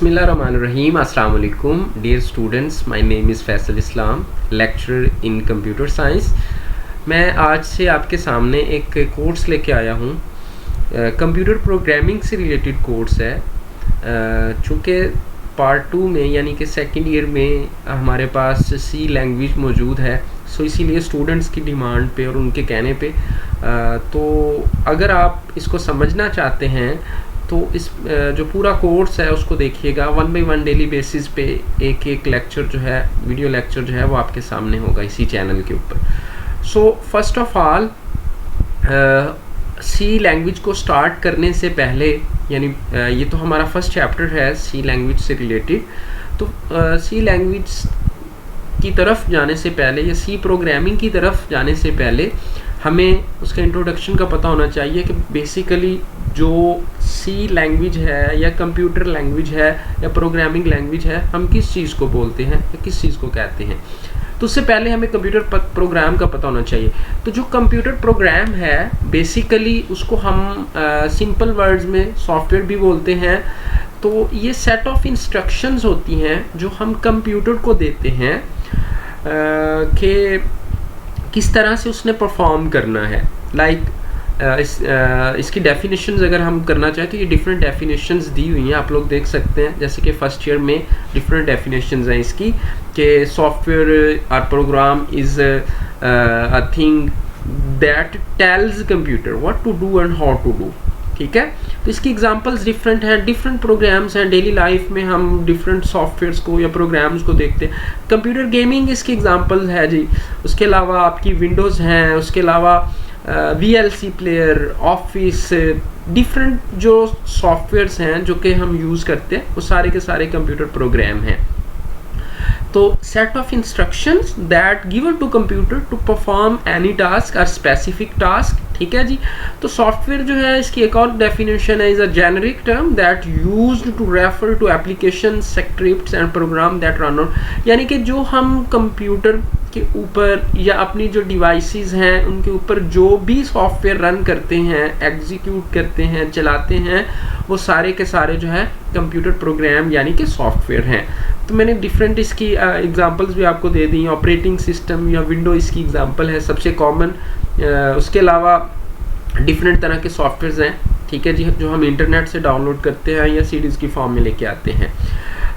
Bismillahirrahmanirrahim. Assalamu alaikum. Dear students, my name is Faisal Islam, lecturer in computer science. मैं आज से आपके सामने एक कोर्स लेके आया हूँ. कंप्यूटर प्रोग्रामिंग से रिलेटेड कोर्स है. चूँकि पार्ट 2 में यानी कि सेकेंड ईयर में हमारे पास सी लैंग्वेज मौजूद है, सो इसीलिए स्टूडेंट्स की डिमांड पे और उनके कहने पे तो अगर आप इसको समझना चाहते हैं तो इस जो पूरा कोर्स है उसको देखिएगा. 1 बाय 1 डेली बेसिस पे एक लेक्चर जो है, वीडियो लेक्चर जो है वो आपके सामने होगा इसी चैनल के ऊपर. So first of all C language को स्टार्ट करने से पहले, यानी ये तो हमारा फर्स्ट चैप्टर है सी लैंग्वेज से रिलेटेड, तो सी लैंग्वेज की तरफ जाने से पहले या सी प्रोग्रामिंग की तरफ जाने से पहले हमें उसका इंट्रोडक्शन का पता होना चाहिए कि बेसिकली जो सी लैंग्वेज है या कंप्यूटर लैंग्वेज है या प्रोग्रामिंग लैंग्वेज है, हम किस चीज़ को बोलते हैं या किस चीज़ को कहते हैं. तो उससे पहले हमें कंप्यूटर प्रोग्राम का पता होना चाहिए. तो जो कंप्यूटर प्रोग्राम है बेसिकली उसको हम सिंपल वर्ड्स में सॉफ्टवेयर भी बोलते हैं. तो ये सेट ऑफ इंस्ट्रक्शंस होती हैं जो हम कंप्यूटर को देते हैं कि किस तरह से उसने परफॉर्म करना है. इसकी डेफिनेशंस अगर हम करना चाहें तो ये डिफरेंट डेफिनेशंस दी हुई हैं, आप लोग देख सकते हैं. जैसे कि फर्स्ट ईयर में डिफरेंट डेफिनेशंस हैं इसकी, कि सॉफ्टवेयर और program is a thing that tells computer what to do and how to do. ठीक है, तो इसकी एग्जांपल्स डिफरेंट हैं, डिफरेंट प्रोग्राम्स हैं. डेली लाइफ में हम डिफरेंट सॉफ्टवेयर्स को या प्रोग्राम्स को देखते हैं. कंप्यूटर गेमिंग इसकी एग्जांपल्स है जी. उसके अलावा आपकी विंडोज़ हैं, उसके अलावा VLC प्लेयर, ऑफिस, डिफरेंट जो सॉफ्टवेयर्स हैं जो कि हम यूज़ करते हैं वो सारे के सारे कंप्यूटर प्रोग्राम हैं. तो set of instructions that given to computer to perform any task और स्पेसिफिक टास्क. ठीक है जी. तो सॉफ्टवेयर जो है इसकी एक और डेफिनेशन है, is a generic term that used to refer to application, scripts and program that run on. यानी कि जो हम कंप्यूटर के ऊपर या अपनी जो डिवाइसेस हैं उनके ऊपर जो भी सॉफ्टवेयर रन करते हैं, एग्जीक्यूट करते हैं, चलाते हैं, वो सारे के सारे जो है कंप्यूटर प्रोग्राम यानी कि सॉफ्टवेयर हैं. तो मैंने डिफरेंट इसकी एग्जांपल्स भी आपको दे दी. ऑपरेटिंग सिस्टम या विंडो इसकी एग्जांपल है सबसे कॉमन. उसके अलावा डिफरेंट तरह के सॉफ्टवेयर्स हैं, ठीक है जी, जो हम इंटरनेट से डाउनलोड करते हैं या सीडीज़ की फॉर्म में लेके आते हैं.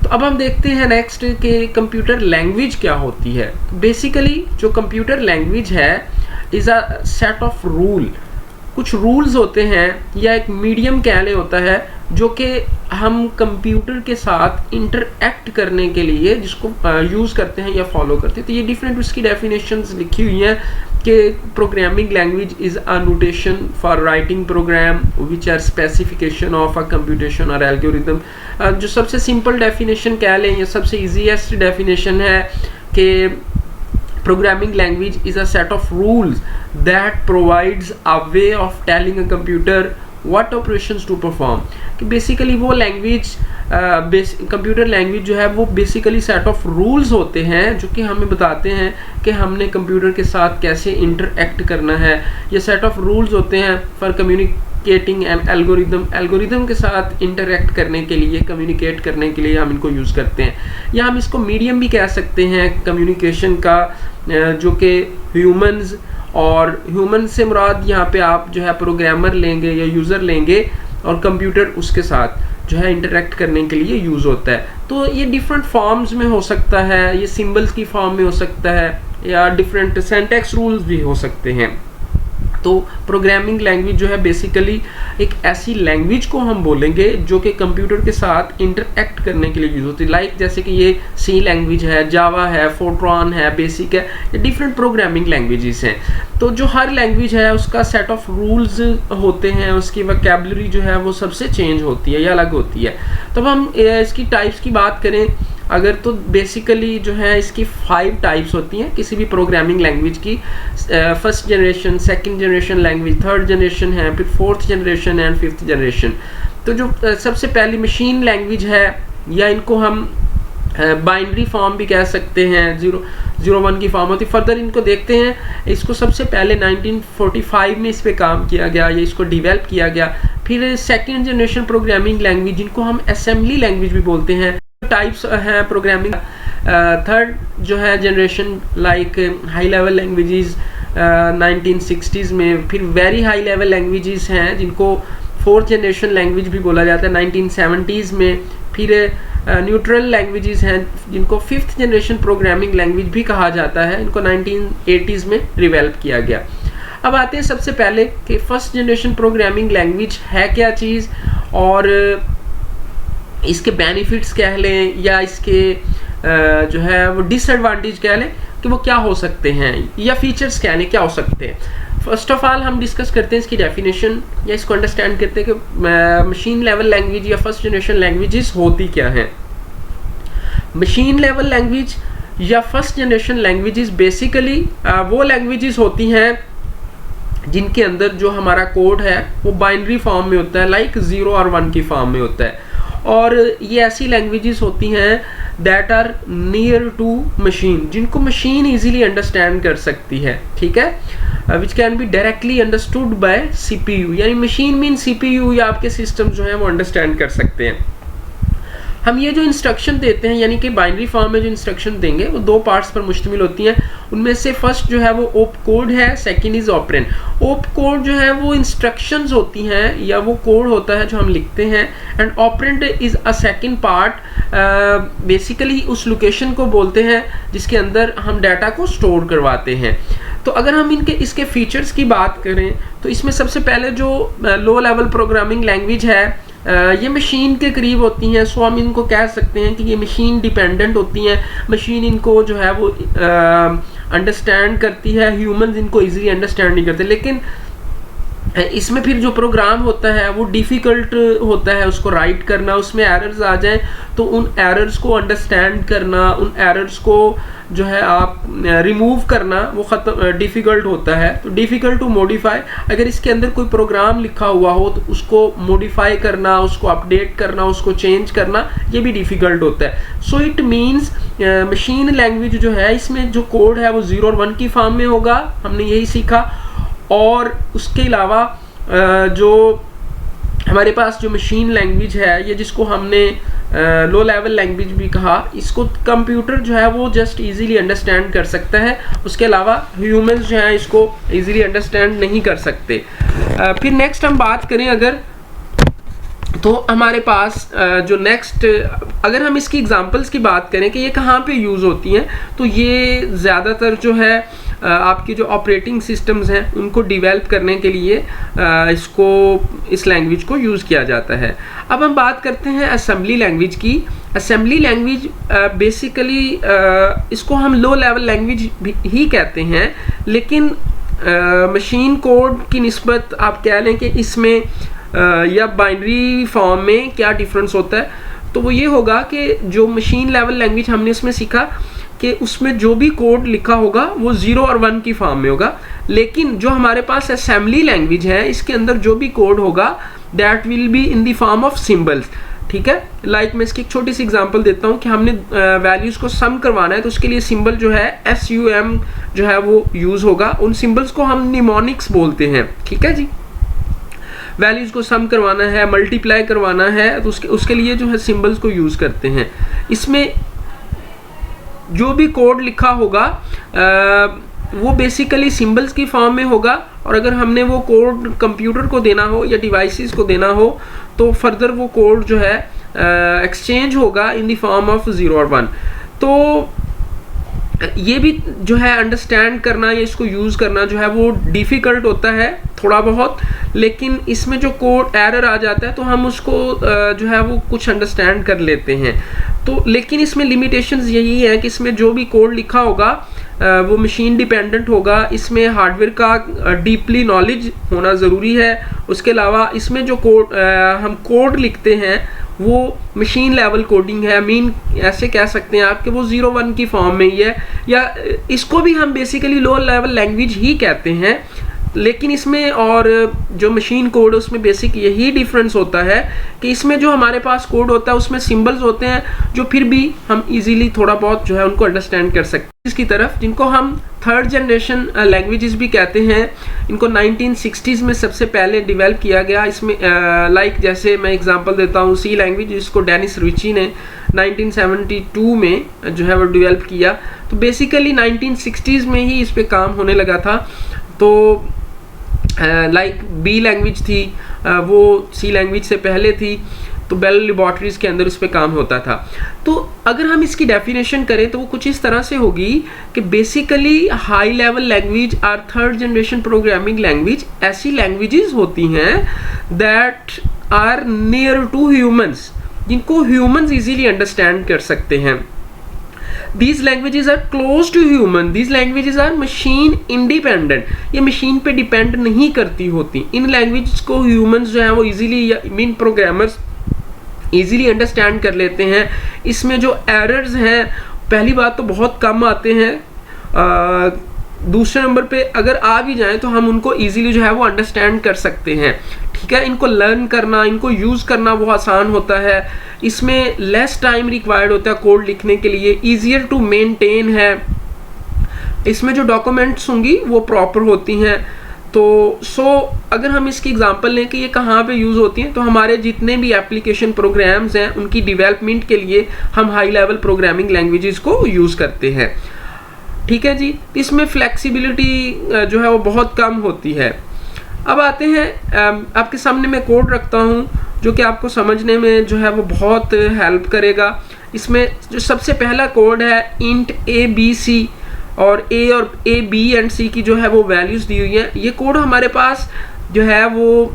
तो अब हम देखते हैं नेक्स्ट कि कंप्यूटर लैंग्वेज क्या होती है. बेसिकली जो कंप्यूटर लैंग्वेज है is a set of rule. कुछ रूल्स होते हैं या एक मीडियम कह ले होता है जो कि हम कंप्यूटर के साथ इंटरएक्ट करने के लिए जिसको यूज़ करते हैं या फॉलो करते हैं. तो ये डिफरेंट उसकी डेफिनेशंस लिखी हुई हैं कि programming language is a notation for writing program which are specification of a computation और एल्गोरिथम. जो सबसे सिंपल डेफिनेशन कह लें या सबसे ईजीएस्ट डेफिनेशन है कि programming language is a set of rules that provides a way of telling a computer what operations to perform. कि basically वो language कंप्यूटर लैंग्वेज जो है वो बेसिकली सेट ऑफ रूल्स होते हैं जो कि हमें बताते हैं कि हमने कंप्यूटर के साथ कैसे इंटरएक्ट करना है. ये सेट ऑफ रूल्स होते हैं for communicating N algorithm. Algorithm के साथ इंटरएक्ट करने के लिए, कम्युनिकेट करने के लिए हम इनको यूज़ करते हैं. या हम इसको मीडियम भी कह सकते हैं कम्युनिकेशन का, जो कि ह्यूमंस, और ह्यूमन से मुराद यहाँ पे आप जो है प्रोग्रामर लेंगे या यूज़र लेंगे और कंप्यूटर उसके साथ जो है इंटरेक्ट करने के लिए यूज़ होता है. तो ये डिफरेंट फॉर्म्स में हो सकता है, ये सिंबल्स की फॉर्म में हो सकता है, या डिफरेंट सिंटैक्स रूल्स भी हो सकते हैं. तो प्रोग्रामिंग लैंग्वेज जो है बेसिकली एक ऐसी लैंग्वेज को हम बोलेंगे जो कि कंप्यूटर के साथ इंटरएक्ट करने के लिए यूज़ होती है. लाइक जैसे कि ये सी लैंग्वेज है, जावा है, फोर्ट्रॉन है, बेसिक है, ये डिफरेंट प्रोग्रामिंग लैंग्वेजेस हैं. तो जो हर लैंग्वेज है उसका सेट ऑफ रूल्स होते हैं, उसकी वोकैबुलरी जो है वो सबसे चेंज होती है या अलग होती है. तो अब हम इसकी टाइप्स की बात करें अगर, तो बेसिकली जो है इसकी 5 टाइप्स होती हैं किसी भी प्रोग्रामिंग लैंग्वेज की. First generation, second generation language, third generation है, फिर fourth generation and fifth generation. तो जो सबसे पहली मशीन लैंग्वेज है, या इनको हम बाइनरी फॉर्म भी कह सकते हैं, 0-1 की फॉर्म होती. फर्दर इनको देखते हैं. इसको सबसे पहले 1945 में इस पे काम किया गया या इसको डेवलप किया गया. फिर सेकेंड जनरेशन प्रोग्रामिंग लैंग्वेज जिनको हम असेंबली लैंग्वेज भी बोलते हैं, टाइप्स हैं प्रोग्रामिंग। थर्ड जो है generation like high level languages 1960s में, फिर वेरी हाई लेवल लैंग्वेजेस हैं जिनको फोर्थ जनरेशन लैंग्वेज भी बोला जाता है 1970s में। फिर न्यूट्रल लैंग्वेजेस हैं जिनको फिफ्थ जनरेशन प्रोग्रामिंग लैंग्वेज भी कहा जाता है, इनको 1980s में डेवलप किया गया। अब आते हैं सबसे पहले कि फर्स्ट जनरेशन प्रोग्रामिंग लैंग्वेज है क्या चीज़, और इसके बेनिफिट्स कह लें या इसके जो है वो डिसएडवांटेज कह लें कि वो क्या हो सकते हैं, या फीचर्स कह लें क्या हो सकते हैं। फर्स्ट ऑफ ऑल हम डिस्कस करते हैं इसकी डेफिनेशन, या इसको अंडरस्टैंड करते हैं कि मशीन लेवल लैंग्वेज या फर्स्ट जनरेशन लैंग्वेजेस होती क्या हैं। मशीन लेवल लैंग्वेज या फर्स्ट जनरेशन लैंग्वेजेस बेसिकली वो लैंग्वेजेस होती हैं जिनके अंदर जो हमारा कोड है वो बाइनरी फॉर्म में होता है, लाइक 0 और 1 की फॉर्म में होता है। और ये ऐसी लैंग्वेजेस होती हैं that are near to machine, जिनको मशीन इजीली अंडरस्टैंड कर सकती है, ठीक है, which can be directly understood by CPU, यानी मशीन मीन CPU या आपके सिस्टम जो है वो अंडरस्टैंड कर सकते हैं। हम ये जो इंस्ट्रक्शन देते हैं यानी कि बाइनरी फॉर्म में जो इंस्ट्रक्शन देंगे वो दो पार्ट्स पर मुश्तमिल होती हैं। उनमें से फर्स्ट जो है वो ओप कोड है, second is operand. Op code जो है वो इंस्ट्रक्शंस होती हैं या वो कोड होता है जो हम लिखते हैं, and operand is a second part, basically उस लोकेशन को बोलते हैं जिसके अंदर हम डाटा को स्टोर करवाते हैं। तो अगर हम इसके फीचर्स की बात करें तो इसमें सबसे पहले जो लो लेवल प्रोग्रामिंग लैंग्वेज है ये मशीन के करीब होती हैं, सो हम इनको कह सकते हैं कि ये मशीन डिपेंडेंट होती हैं। मशीन इनको जो है वो अंडरस्टैंड करती है, ह्यूमंस इनको इजीली अंडरस्टैंड नहीं करते। लेकिन इसमें फिर जो प्रोग्राम होता है वो डिफ़िकल्ट होता है उसको राइट करना, उसमें एरर्स आ जाएं तो उन एरर्स को अंडरस्टैंड करना, उन एरर्स को जो है आप रिमूव करना वो डिफ़िकल्ट होता है। तो डिफ़िकल्ट टू मॉडिफाई, अगर इसके अंदर कोई प्रोग्राम लिखा हुआ हो तो उसको मॉडिफाई करना, उसको अपडेट करना, उसको चेंज करना, ये भी डिफ़िकल्ट होता है। So it means machine language जो है इसमें जो कोड है वो 0 और 1 की फॉर्म में होगा, हमने यही सीखा। और उसके अलावा जो हमारे पास जो मशीन लैंग्वेज है ये जिसको हमने लो लेवल लैंग्वेज भी कहा, इसको कंप्यूटर जो है वो जस्ट इजीली अंडरस्टैंड कर सकता है, उसके अलावा ह्यूमंस जो हैं इसको इजीली अंडरस्टैंड नहीं कर सकते। फिर नेक्स्ट हम बात करें अगर, तो हमारे पास जो नेक्स्ट, अगर हम इसकी एग्जांपल्स की बात करें कि ये कहाँ पे यूज़ होती हैं, तो ये ज़्यादातर जो है आपकी जो ऑपरेटिंग सिस्टम्स हैं उनको डेवलप करने के लिए इस लैंग्वेज को यूज़ किया जाता है। अब हम बात करते हैं असेंबली लैंग्वेज की। असेंबली लैंग्वेज बेसिकली इसको हम लो लेवल लैंग्वेज ही कहते हैं, लेकिन मशीन कोड की निस्बत आप कह लें कि इसमें या बाइनरी फॉर्म में क्या डिफरेंस होता है, तो वो ये होगा कि जो मशीन लेवल लैंग्वेज हमने इसमें सीखा कि उसमें जो भी कोड लिखा होगा वो 0 और 1 की फॉर्म में होगा, लेकिन जो हमारे पास असेंबली लैंग्वेज है इसके अंदर जो भी कोड होगा that will be in the form of symbols, ठीक है। लाइक मैं इसकी एक छोटी सी एग्जांपल देता हूँ कि हमने वैल्यूज़ को सम करवाना है, तो उसके लिए सिंबल जो है SUM जो है वो यूज़ होगा। उन सिंबल्स को हम निमोनिक्स बोलते हैं, ठीक है जी। वैल्यूज को सम करवाना है, मल्टीप्लाई करवाना है, तो उसके लिए जो है सिंबल्स को यूज़ करते हैं। इसमें जो भी कोड लिखा होगा वो बेसिकली सिंबल्स की फॉर्म में होगा, और अगर हमने वो कोड कंप्यूटर को देना हो या डिवाइसेस को देना हो तो फर्दर वो कोड जो है एक्सचेंज होगा इन द फॉर्म ऑफ 0 और 1। तो ये भी जो है अंडरस्टैंड करना या इसको यूज़ करना जो है वो डिफ़िकल्ट होता है थोड़ा बहुत, लेकिन इसमें जो कोड एरर आ जाता है तो हम उसको जो है वो कुछ अंडरस्टैंड कर लेते हैं। तो लेकिन इसमें लिमिटेशंस यही है कि इसमें जो भी कोड लिखा होगा वो मशीन डिपेंडेंट होगा, इसमें हार्डवेयर का डीपली नॉलेज होना ज़रूरी है। उसके अलावा इसमें जो कोड हम कोड लिखते हैं वो मशीन लेवल कोडिंग है, मीन ऐसे कह सकते हैं आप कि वो 0-1 की फॉर्म में ही है, या इसको भी हम बेसिकली लो लेवल लैंग्वेज ही कहते हैं। लेकिन इसमें और जो मशीन कोड है उसमें बेसिक यही डिफरेंस होता है कि इसमें जो हमारे पास कोड होता है उसमें सिंबल्स होते हैं जो फिर भी हम इजीली थोड़ा बहुत जो है उनको अंडरस्टैंड कर सकते हैं। इसकी तरफ जिनको हम थर्ड जनरेशन लैंग्वेजेस भी कहते हैं, इनको 1960s में सबसे पहले डेवलप किया गया। इसमें लाइक जैसे मैं एग्जांपल देता हूँ सी लैंग्वेज, जिसको डेनिस रिची ने 1972 में जो है वो डेवलप किया। तो बेसिकली 1960s में ही इस पे काम होने लगा था। तो लाइक बी लैंग्वेज थी, वो सी लैंग्वेज से पहले थी, तो बेल लेबोरेटरीज के अंदर उस पर काम होता था। तो अगर हम इसकी डेफिनेशन करें तो वो कुछ इस तरह से होगी कि basically high level language are third generation programming language ऐसी लैंग्वेजेस होती हैं that are near to humans, जिनको ह्यूमंस इजीली अंडरस्टैंड कर सकते हैं। These languages are close to human. These languages are machine independent. ये मशीन पे डिपेंड नहीं करती होती। इन लैंग्वेज को ह्यूमंस जो है वो इजीली या मीन प्रोग्रामर्स इजीली अंडरस्टैंड कर लेते हैं। इसमें जो एरर्स हैं, पहली बात तो बहुत कम आते हैं, दूसरे नंबर पे अगर आ भी जाएं तो हम उनको इजीली जो है वो अंडरस्टैंड कर सकते हैं। ठीक है, इनको लर्न करना, इनको यूज़ करना वो आसान होता है। इसमें लेस टाइम रिक्वायर्ड होता है कोड लिखने के लिए, ईजियर टू मेंटेन है। इसमें जो डॉक्यूमेंट्स होंगी वो प्रॉपर होती हैं। तो अगर हम इसकी एग्जांपल लें कि ये कहाँ पे यूज़ होती हैं, तो हमारे जितने भी एप्लीकेशन प्रोग्राम्स हैं उनकी डेवलपमेंट के लिए हम हाई लेवल प्रोग्रामिंग लैंग्वेजेस को यूज़ करते हैं। ठीक है जी, इसमें फ्लेक्सिबिलिटी जो है वो बहुत कम होती है। अब आते हैं, आपके सामने मैं कोड रखता हूँ जो कि आपको समझने में जो है वो बहुत हेल्प करेगा। इसमें जो सबसे पहला कोड है इंट ABC, और A B एंड C की जो है वो वैल्यूज़ दी हुई हैं। ये कोड हमारे पास जो है वो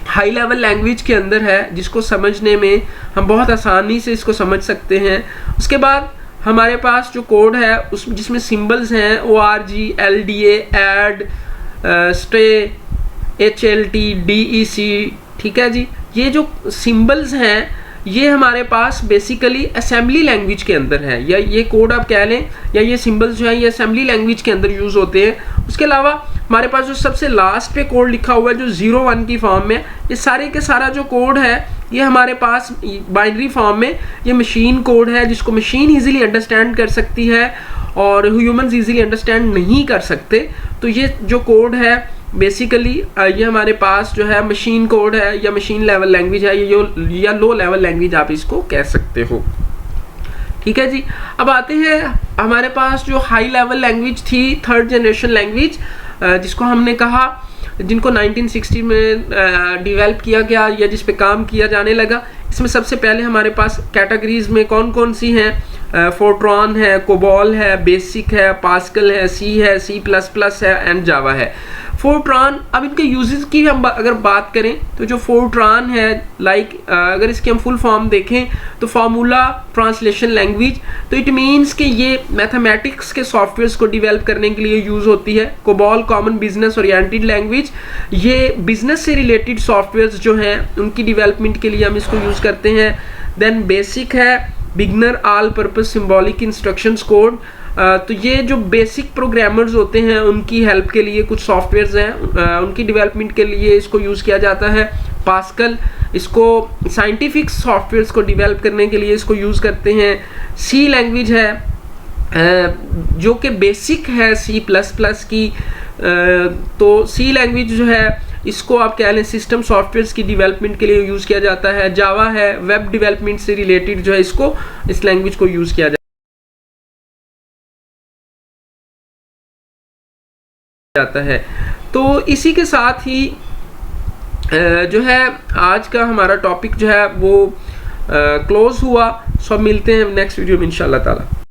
हाई लेवल लैंग्वेज के अंदर है, जिसको समझने में हम बहुत आसानी से इसको समझ सकते हैं। उसके बाद हमारे पास जो कोड है उस जिसमें सिंबल्स हैं ORG, LDA, add, stay, HLT, DEC। ठीक है जी, ये जो सिंबल्स हैं ये हमारे पास बेसिकली असेंबली लैंग्वेज के अंदर है, या ये कोड आप कह लें, या ये सिंबल्स जो हैं ये असेंबली लैंग्वेज के अंदर यूज़ होते हैं। उसके अलावा हमारे पास जो सबसे लास्ट पे कोड लिखा हुआ है जो 0-1 की फॉर्म में, ये सारे के सारा जो कोड है ये हमारे पास बाइनरी फॉर्म में ये मशीन कोड है, जिसको मशीन इजीली अंडरस्टैंड कर सकती है और ह्यूमंस इजीली अंडरस्टैंड नहीं कर सकते। तो ये जो कोड है बेसिकली ये हमारे पास जो है मशीन कोड है, या मशीन लेवल लैंग्वेज है, या लो लेवल लैंग्वेज आप इसको कह सकते हो। ठीक है जी, अब आते हैं हमारे पास जो हाई लेवल लैंग्वेज थी थर्ड जनरेशन लैंग्वेज, जिसको हमने कहा जिनको 1960 में डेवलप किया गया या जिस पे काम किया जाने लगा। इसमें सबसे पहले हमारे पास कैटेगरीज में कौन कौन सी हैं, फोर्ट्रॉन है, कोबॉल है, बेसिक है, पास्कल है, C है, C++ है एंड जावा है। फोर्ट्रॉन, अब इनके यूजेस की हम अगर बात करें तो जो फोर्ट्रॉन है लाइक अगर इसकी हम फुल फॉर्म देखें तो फार्मूला ट्रांसलेशन लैंग्वेज, तो इट मीन्स कि ये मैथमेटिक्स के सॉफ्टवेयर्स को डेवलप करने के लिए यूज़ होती है। COBOL common business oriented language, ये बिजनेस से रिलेटेड सॉफ्टवेयर्स जो हैं उनकी डेवलपमेंट के लिए हम इसको यूज़ करते हैं। देन बेसिक है beginner all purpose symbolic instructions code, तो ये जो बेसिक प्रोग्रामर्स होते हैं उनकी हेल्प के लिए कुछ सॉफ्टवेयर्स हैं, उनकी डेवलपमेंट के लिए इसको यूज़ किया जाता है। पास्कल, इसको साइंटिफिक सॉफ्टवेयर्स को डेवलप करने के लिए इसको यूज़ करते हैं। C लैंग्वेज है जो कि बेसिक है C++ की, तो C लैंग्वेज जो है इसको आप कह लें सिस्टम सॉफ्टवेयर्स की डेवलपमेंट के लिए यूज़ किया जाता है। जावा है वेब डेवलपमेंट से रिलेटेड जो है इसको इस लैंग्वेज को यूज़ किया जाता है। तो इसी के साथ ही जो है आज का हमारा टॉपिक जो है वो क्लोज हुआ। सब मिलते हैं नेक्स्ट वीडियो में इंशाल्लाह ताला।